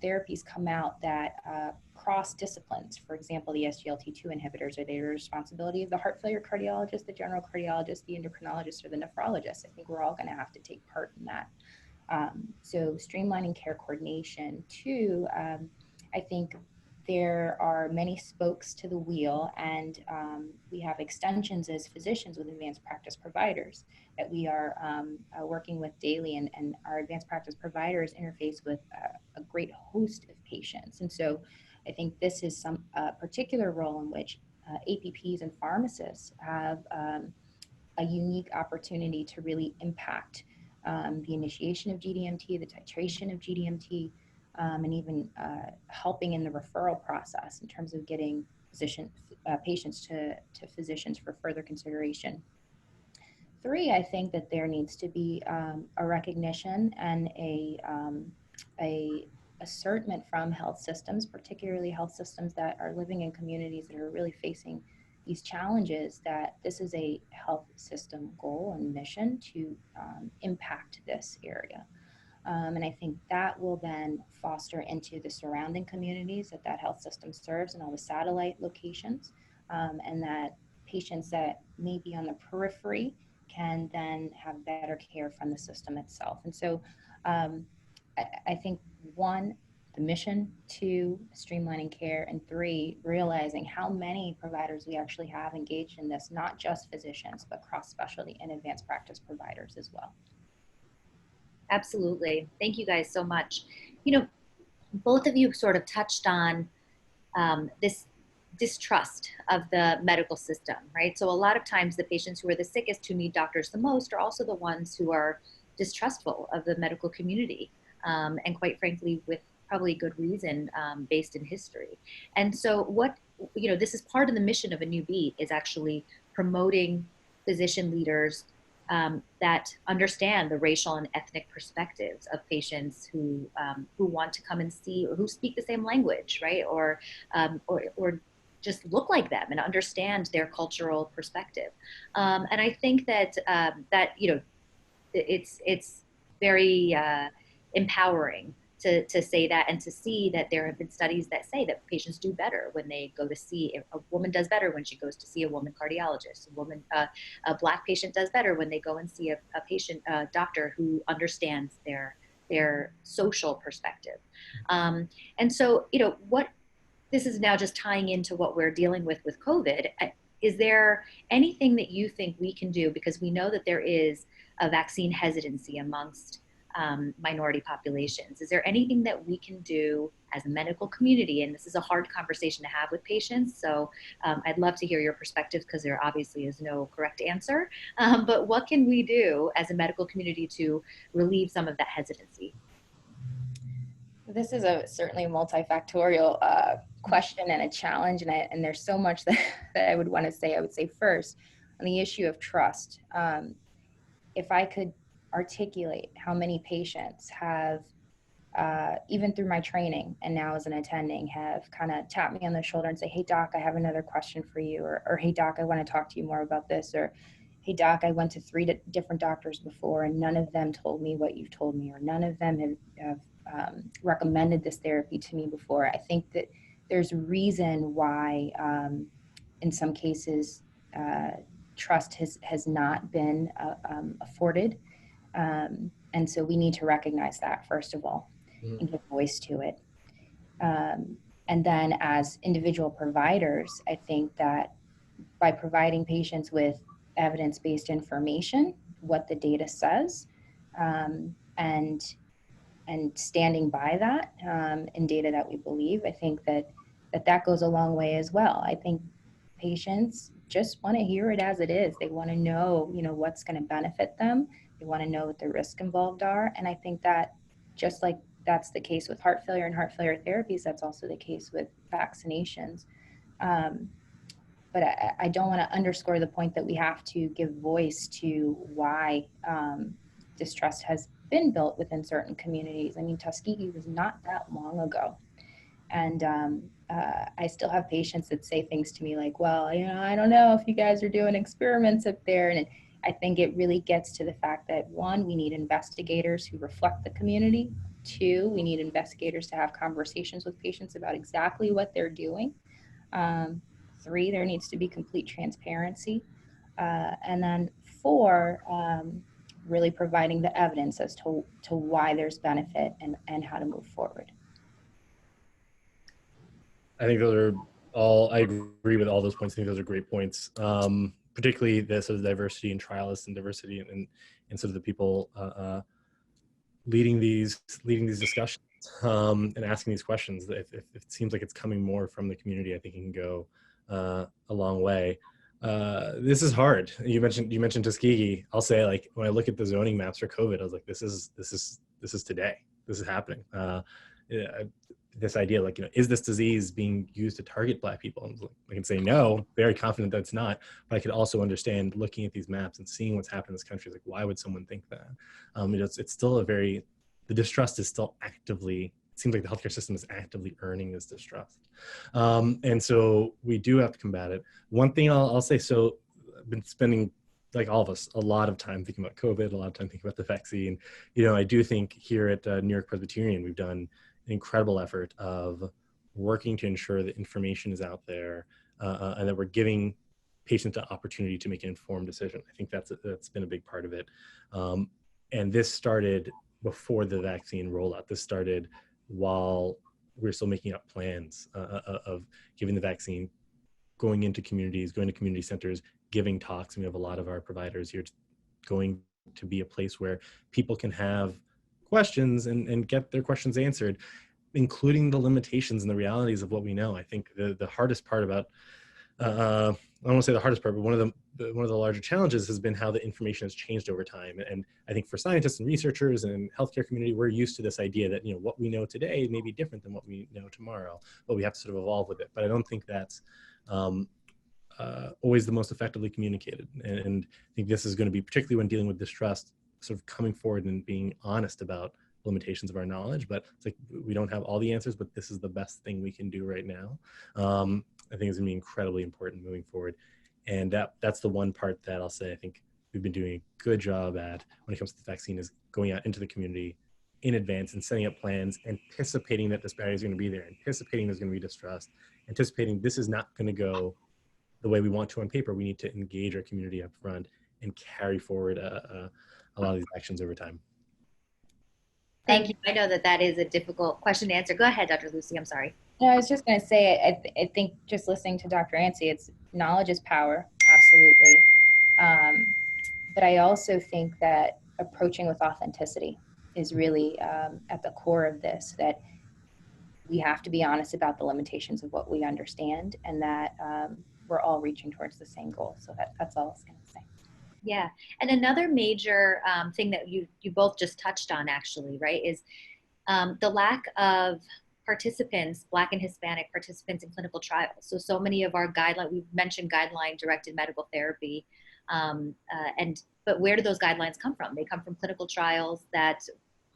therapies come out that cross disciplines. For example, the SGLT2 inhibitors, are they the responsibility of the heart failure cardiologist, the general cardiologist, the endocrinologist, or the nephrologist? I think we're all going to have to take part in that. So streamlining care coordination. Two, I think there are many spokes to the wheel, and we have extensions as physicians with advanced practice providers that we are working with daily, and our advanced practice providers interface with a great host of patients. And so I think this is some particular role in which APPs and pharmacists have a unique opportunity to really impact the initiation of GDMT, the titration of GDMT, and even helping in the referral process in terms of getting patients to physicians for further consideration. Three, I think that there needs to be a recognition and a assertment from health systems, particularly health systems that are living in communities that are really facing these challenges, that this is a health system goal and mission to impact this area. And I think that will then foster into the surrounding communities that health system serves and all the satellite locations, and that patients that may be on the periphery can then have better care from the system itself. And so I think one, the mission, two, streamlining care, and three, realizing how many providers we actually have engaged in this, not just physicians, but cross-specialty and advanced practice providers as well. Absolutely. Thank you guys so much. You know, both of you sort of touched on this distrust of the medical system, right? So a lot of times the patients who are the sickest, who need doctors the most, are also the ones who are distrustful of the medical community, and quite frankly, with probably good reason, based in history. And so what, you know, this is part of the mission of A New Beat, is actually promoting physician leaders that understand the racial and ethnic perspectives of patients who want to come and see, or who speak the same language, right? Or just look like them and understand their cultural perspective. And I think that you know, it's very empowering to say that, and to see that there have been studies that say that patients do better when they go to see, a woman does better when she goes to see a woman cardiologist, a Black patient does better when they go and see a doctor who understands their social perspective. And so, you know, this is now just tying into what we're dealing with COVID. Is there anything that you think we can do, because we know that there is a vaccine hesitancy amongst minority populations? Is there anything that we can do as a medical community? And this is a hard conversation to have with patients, so I'd love to hear your perspectives, because there obviously is no correct answer. But what can we do as a medical community to relieve some of that hesitancy? This is certainly a multifactorial question and a challenge, and there's so much that I would want to say. I would say first, on the issue of trust, if I could articulate how many patients have, even through my training and now as an attending, have kind of tapped me on the shoulder and say, "Hey doc, I have another question for you," or "Hey doc, I want to talk to you more about this," or "Hey doc, I went to 3 different doctors before and none of them told me what you've told me," or "None of them have recommended this therapy to me before." I think that there's reason why in some cases trust has not been afforded. And so we need to recognize that, first of all, and give voice to it. And then as individual providers, I think that by providing patients with evidence-based information, what the data says, and standing by that in data that we believe, I think that goes a long way as well. I think patients just want to hear it as it is. They want to know, what's going to benefit them. They want to know what the risks involved are. And I think that just like that's the case with heart failure and heart failure therapies, that's also the case with vaccinations. But I don't want to underscore the point that we have to give voice to why distrust has been built within certain communities. I mean, Tuskegee was not that long ago. And I still have patients that say things to me like, well, I don't know if you guys are doing experiments up there. And I think it really gets to the fact that, one, we need investigators who reflect the community. Two, we need investigators to have conversations with patients about exactly what they're doing. Three, there needs to be complete transparency. And then four, really providing the evidence as to why there's benefit and how to move forward. I think those are all, I agree with all those points. I think those are great points, particularly the sort of diversity in trialists and diversity and sort of the people leading these discussions and asking these questions. If it seems like it's coming more from the community, I think it can go a long way. This is hard. You mentioned Tuskegee. I'll say, like, when I look at the zoning maps for COVID, I was like, this is today. This is happening. This idea, like, is this disease being used to target Black people? And I can say no, very confident that it's not, but I could also understand looking at these maps and seeing what's happened in this country. Like, why would someone think that? It's still the distrust is still actively, it seems like the healthcare system is actively earning this distrust. And so we do have to combat it. One thing I'll say, so I've been spending, like all of us, a lot of time thinking about COVID, a lot of time thinking about the vaccine. I do think here at New York Presbyterian, we've done an incredible effort of working to ensure that information is out there and that we're giving patients an opportunity to make an informed decision. I think that's been a big part of it. And this started before the vaccine rollout. This started while we're still making up plans of giving the vaccine, going into communities, going to community centers, giving talks. And we have a lot of our providers here going to be a place where people can have questions and get their questions answered, including the limitations and the realities of what we know. I think the hardest part about, I don't want to say the hardest part, but one of the larger challenges has been how the information has changed over time. And I think for scientists and researchers and healthcare community, we're used to this idea that, what we know today may be different than what we know tomorrow, but we have to sort of evolve with it. But I don't think that's always the most effectively communicated. And I think this is going to be, particularly when dealing with distrust, sort of coming forward and being honest about limitations of our knowledge. But it's like, we don't have all the answers, but this is the best thing we can do right now. I think it's gonna be incredibly important moving forward. And that's the one part that I'll say I think we've been doing a good job at when it comes to the vaccine, is going out into the community in advance and setting up plans, anticipating that disparities are gonna be there, anticipating there's gonna be distrust, anticipating this is not gonna go the way we want to on paper. We need to engage our community up front and carry forward a lot of these actions over time. Thank you. I know that is a difficult question to answer. Go ahead, Dr. Lucy. I'm sorry. No, I was just going to say, I think just listening to Dr. Anstey, it's knowledge is power, absolutely. But I also think that approaching with authenticity is really at the core of this, that we have to be honest about the limitations of what we understand, and that we're all reaching towards the same goal. So that's all I was going to say. Yeah, and another major thing that you both just touched on, actually, right, is the lack of participants, Black and Hispanic participants in clinical trials. So many of our we've mentioned guideline-directed medical therapy, but where do those guidelines come from? They come from clinical trials that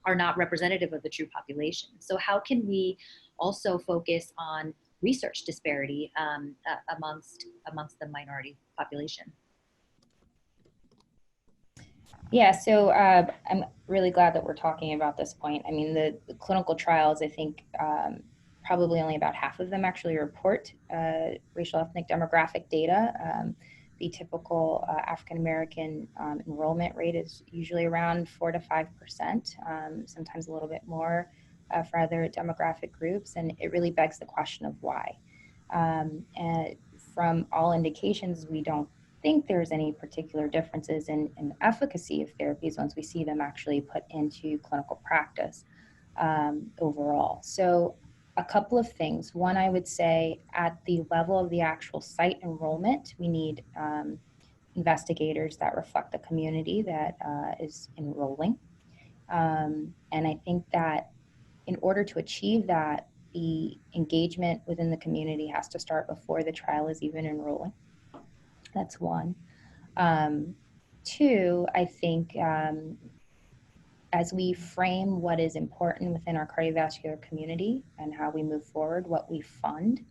are not representative of the true population. So how can we also focus on research disparity amongst the minority population? Yeah, so I'm really glad that we're talking about this point. I mean, the clinical trials, I think probably only about half of them actually report racial ethnic demographic data. The typical African-American enrollment rate is usually around 4 to 5%, sometimes a little bit more for other demographic groups. And it really begs the question of why. And from all indications, we don't think there's any particular differences in the efficacy of therapies once we see them actually put into clinical practice overall. So a couple of things. One, I would say at the level of the actual site enrollment, we need investigators that reflect the community that is enrolling. And I think that in order to achieve that, the engagement within the community has to start before the trial is even enrolling. That's one. Two, I think as we frame what is important within our cardiovascular community and how we move forward, what we fund,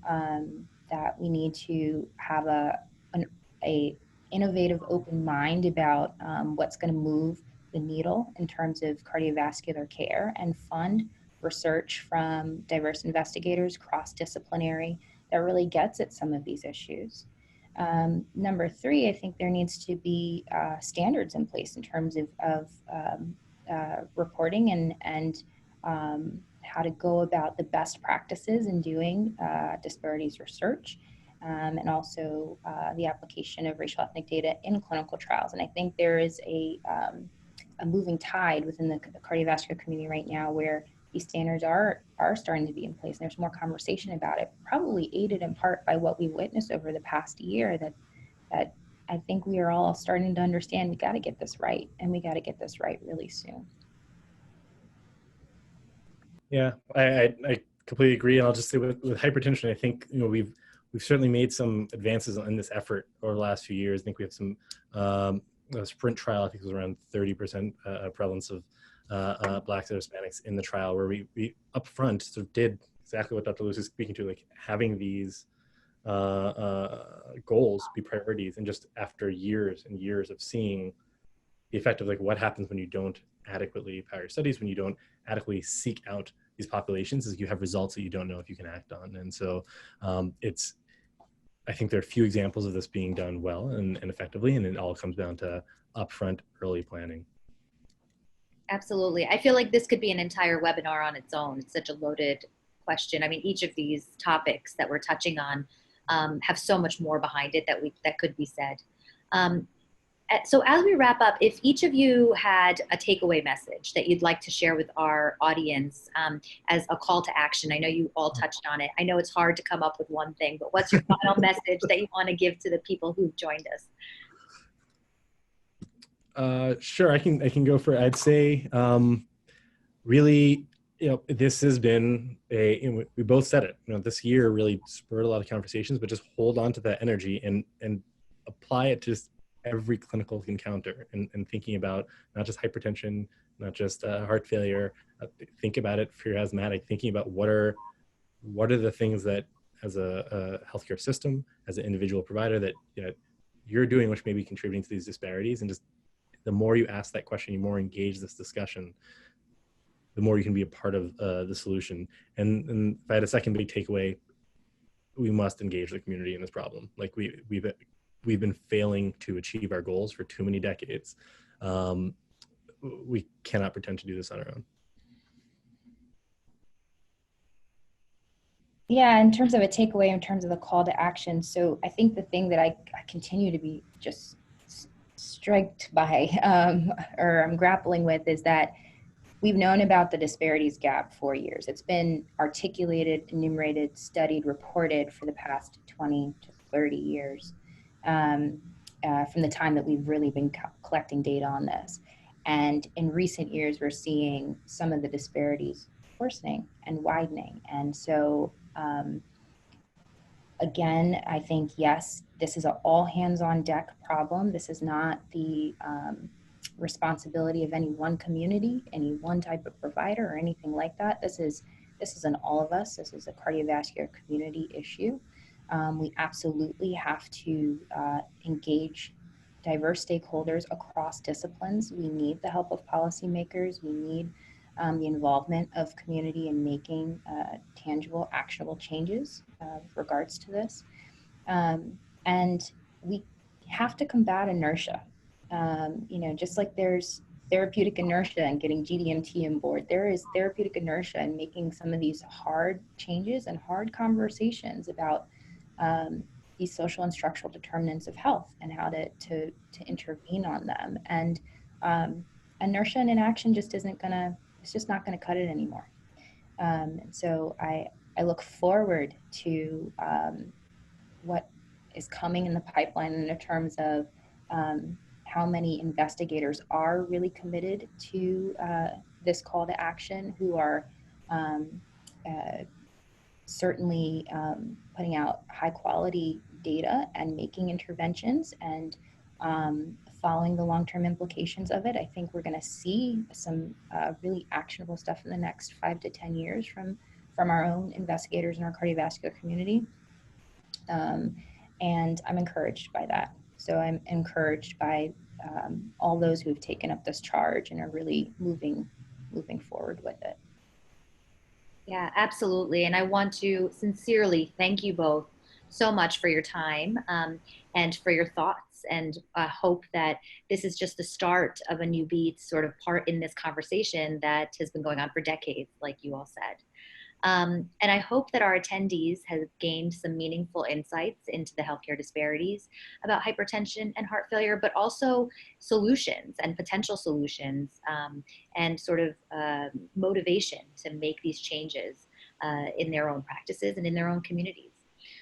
that we need to have an innovative, open mind about what's going to move the needle in terms of cardiovascular care, and fund research from diverse investigators, cross-disciplinary, that really gets at some of these issues. Number three, I think there needs to be standards in place in terms of reporting and how to go about the best practices in doing disparities research, and also the application of racial ethnic data in clinical trials. And I think there is a moving tide within the cardiovascular community right now where these standards are starting to be in place, and there's more conversation about it, probably aided in part by what we witnessed over the past year, that I think we are all starting to understand we got to get this right, and we got to get this right really soon. Yeah, I completely agree. And I'll just say with hypertension, I think, you know, we've certainly made some advances in this effort over the last few years. I think we have some a sprint trial, I think it was around 30% prevalence of Blacks and Hispanics in the trial, where we up front sort of did exactly what Dr. Lewis is speaking to, like having these goals be priorities. And just after years and years of seeing the effect of like what happens when you don't adequately power your studies, when you don't adequately seek out these populations, is you have results that you don't know if you can act on. And so I think there are a few examples of this being done well and effectively, and it all comes down to upfront early planning. Absolutely. I feel like this could be an entire webinar on its own. It's such a loaded question. I mean, each of these topics that we're touching on have so much more behind it that could be said. So as we wrap up, if each of you had a takeaway message that you'd like to share with our audience as a call to action, I know you all touched on it. I know it's hard to come up with one thing, but what's your final message that you want to give to the people who've joined us? Sure, I can go for it. I'd say really, you know, this has been we both said it, you know, this year really spurred a lot of conversations, but just hold on to that energy and apply it to just every clinical encounter, and thinking about not just hypertension, not just heart failure, think about it for your asthmatic, thinking about what are the things that as a healthcare system, as an individual provider, that you're doing which may be contributing to these disparities. And just the more you ask that question, you more engage this discussion, the more you can be a part of the solution. And if I had a second big takeaway, we must engage the community in this problem. Like we've been failing to achieve our goals for too many decades. We cannot pretend to do this on our own. Yeah, in terms of a takeaway, in terms of the call to action, so I think the thing that I continue to be just striked by, or I'm grappling with, is that we've known about the disparities gap for years. It's been articulated, enumerated, studied, reported for the past 20 to 30 years. From the time that we've really been collecting data on this. And in recent years, we're seeing some of the disparities worsening and widening. And so, again, I think, yes, this is an all hands on deck problem. This is not the responsibility of any one community, any one type of provider or anything like that. This is an all of us. This is a cardiovascular community issue. We absolutely have to engage diverse stakeholders across disciplines. We need the help of policymakers. We need the involvement of community in making tangible, actionable changes with regards to this. And we have to combat inertia. Just like there's therapeutic inertia in getting Gdmt on board, there is therapeutic inertia in making some of these hard changes and hard conversations about these social and structural determinants of health and how to intervene on them. And inertia and inaction just it's just not gonna cut it anymore. And so I look forward to what is coming in the pipeline in terms of how many investigators are really committed to this call to action, who are certainly putting out high quality data and making interventions and following the long-term implications of it. I think we're going to see some really actionable stuff in the next 5 to 10 years from our own investigators in our cardiovascular community. And I'm encouraged by that. So I'm encouraged by all those who've taken up this charge and are really moving forward with it. Yeah, absolutely. And I want to sincerely thank you both so much for your time and for your thoughts, and hope that this is just the start of a new beat sort of part in this conversation that has been going on for decades, like you all said. And I hope that our attendees have gained some meaningful insights into the healthcare disparities about hypertension and heart failure, but also solutions and potential solutions, and sort of motivation to make these changes in their own practices and in their own communities.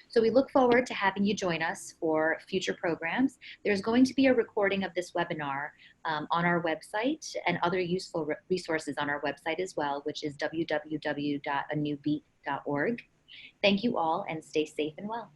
So we look forward to having you join us for future programs. There's going to be a recording of this webinar on our website and other useful resources on our website as well, which is www.anewbeat.org. Thank you all, and stay safe and well.